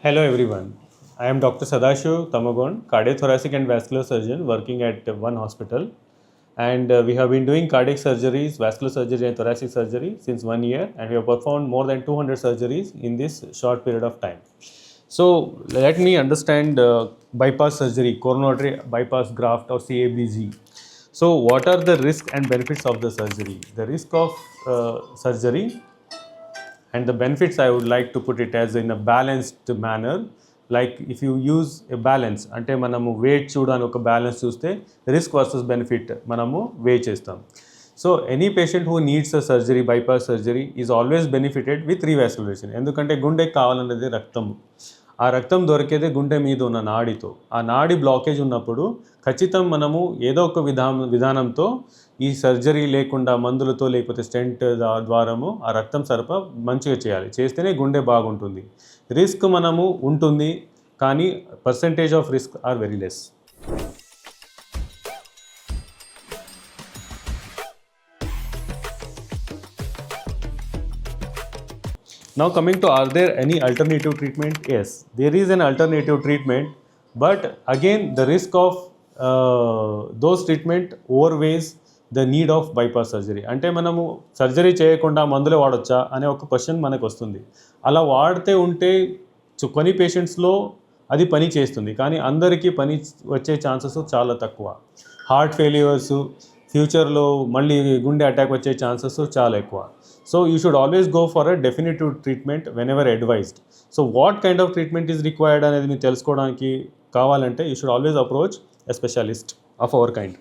Hello everyone. I am Dr. Sadashiv Tamagon, cardiothoracic and vascular surgeon working at one hospital. And we have been doing cardiac surgeries, vascular surgery and thoracic surgery since 1 year, and we have performed more than 200 surgeries in this short period of time. So let me understand bypass surgery, coronary bypass graft or CABG. So what are the risks and benefits of the surgery? The risk of surgery and the benefits, I would like to put it as in a balanced manner. Like if you use a balance, అంటే మనము wait చూడడానికి ఒక balance చూస్తే risk versus benefit మనము weight చేస్తాం. So any patient who needs a surgery, bypass surgery is always benefited with revascularisation. ఎందుకంటే గుండెకి కావాలన్నది రక్తం. ఆ రక్తం దొరికేదే గుండె మీద ఉన్న నాడితో. ఆ నాడి బ్లాకేజ్ ఉన్నప్పుడు ఖచ్చితం మనము ఏదో ఒక విధానంతో ఈ సర్జరీ లేకుండా మందులతో లేకపోతే స్టెంట్ ద్వారము ఆ రక్తం సరఫరా మంచిగా చేయాలి. చేస్తేనే గుండె బాగుంటుంది. రిస్క్ మనము ఉంటుంది, కానీ percentage of risk are very less. Now coming to, are there any alternative treatment? Yes, there is an alternative treatment, but again the risk of those treatment overweighs the need of bypass surgery. అంటే మనము surgery చేయకుండా మందులే వాడొచ్చా అనే ఒక question మనకు వస్తుంది. అలా వాడితే ఉంటే కొన్ని పేషెంట్స్లో అది పని చేస్తుంది, కానీ అందరికీ పని వచ్చే ఛాన్సెస్ చాలా తక్కువ. హార్ట్ ఫెయిల్యూర్స్, ఫ్యూచర్లో మళ్ళీ గుండె అటాక్ వచ్చే ఛాన్సెస్ చాలా ఎక్కువ. So you should always go for a definitive treatment whenever advised. So what kind of treatment is required అనేది మీరు తెలుసుకోవడానికి కావాలంటే you should always approach a specialist of our kind.